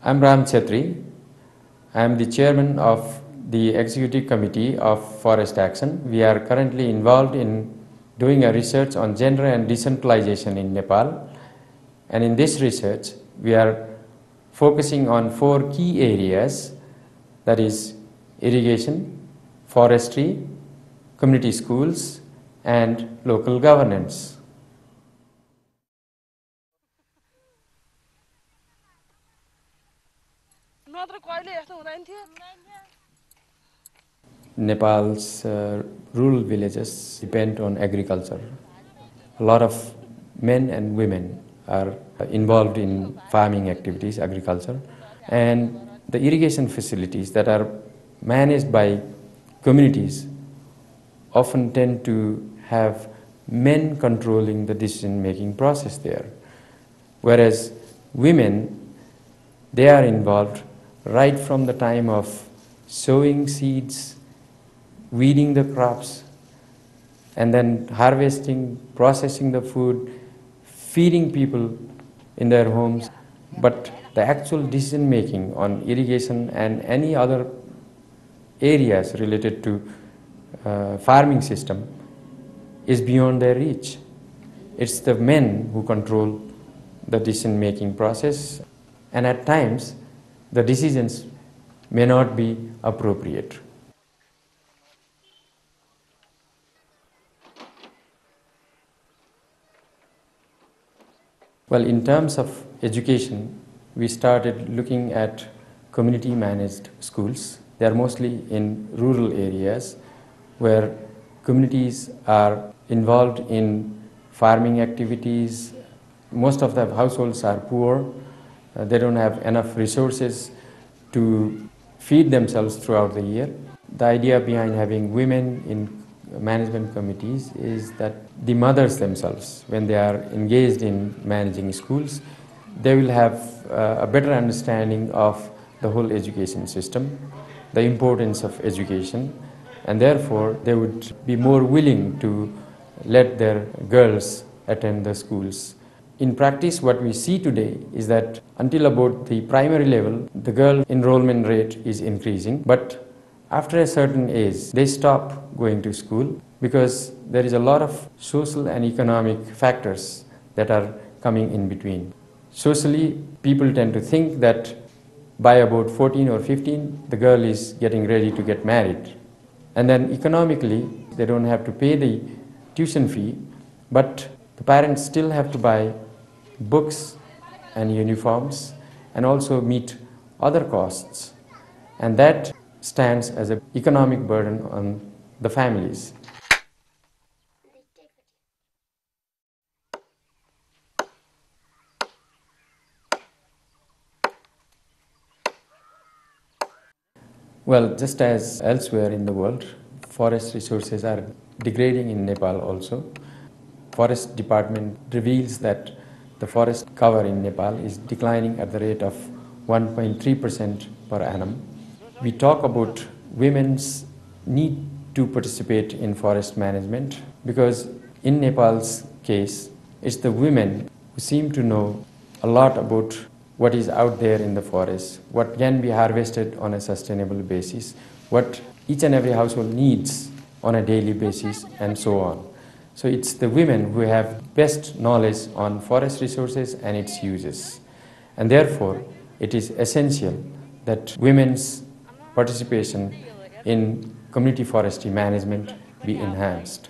I'm Ram Chetri. I'm the chairman of the Executive Committee of Forest Action. We are currently involved in doing a research on gender and decentralization in Nepal. And in this research, we are focusing on 4 key areas, that is irrigation, forestry, community schools, and local governance. Nepal's rural villages depend on agriculture. A lot of men and women are involved in farming activities, agriculture, and the irrigation facilities that are managed by communities often tend to have men controlling the decision-making process there, whereas women, they are involved right from the time of sowing seeds, weeding the crops, and then harvesting, processing the food, feeding people in their homes. But the actual decision making on irrigation and any other areas related to farming system is beyond their reach. It's the men who control the decision making process, and at times the decisions may not be appropriate. Well, in terms of education, we started looking at community managed schools. They are mostly in rural areas where communities are involved in farming activities. Most of the households are poor. They don't have enough resources to feed themselves throughout the year. The idea behind having women in management committees is that the mothers themselves, when they are engaged in managing schools, they will have a better understanding of the whole education system, the importance of education, and therefore they would be more willing to let their girls attend the schools. In practice, what we see today is that until about the primary level, the girl enrollment rate is increasing, but after a certain age, they stop going to school because there is a lot of social and economic factors that are coming in between. Socially, people tend to think that by about 14 or 15, the girl is getting ready to get married. And then economically, they don't have to pay the tuition fee, but the parents still have to buy books and uniforms and also meet other costs. And that stands as an economic burden on the families. Well, just as elsewhere in the world, forest resources are degrading in Nepal also. Forest Department reveals that the forest cover in Nepal is declining at the rate of 1.3% per annum. We talk about women's need to participate in forest management because in Nepal's case, it's the women who seem to know a lot about what is out there in the forest, what can be harvested on a sustainable basis, what each and every household needs on a daily basis, and so on. So it's the women who have best knowledge on forest resources and its uses. And therefore, it is essential that women's participation in community forestry management be enhanced.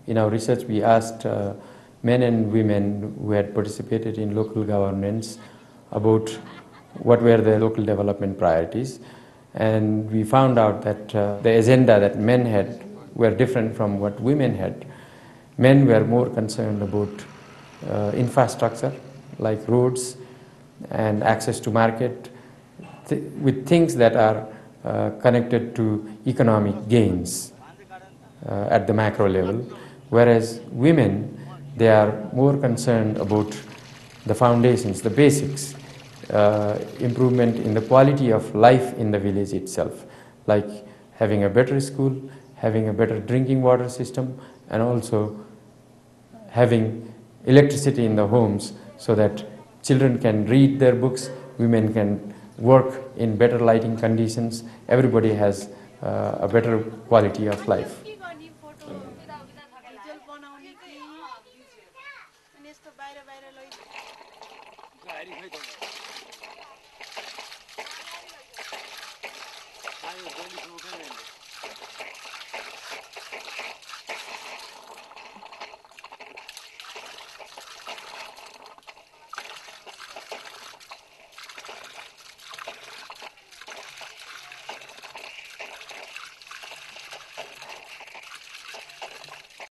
In our research, we asked men and women who had participated in local governance about what were the local development priorities. And we found out that the agenda that men had were different from what women had. Men were more concerned about infrastructure, like roads and access to market, with things that are connected to economic gains at the macro level. Whereas women, They are more concerned about the foundations, the basics, improvement in the quality of life in the village itself, like having a better school, having a better drinking water system, and also having electricity in the homes so that children can read their books, women can work in better lighting conditions, everybody has a better quality of life.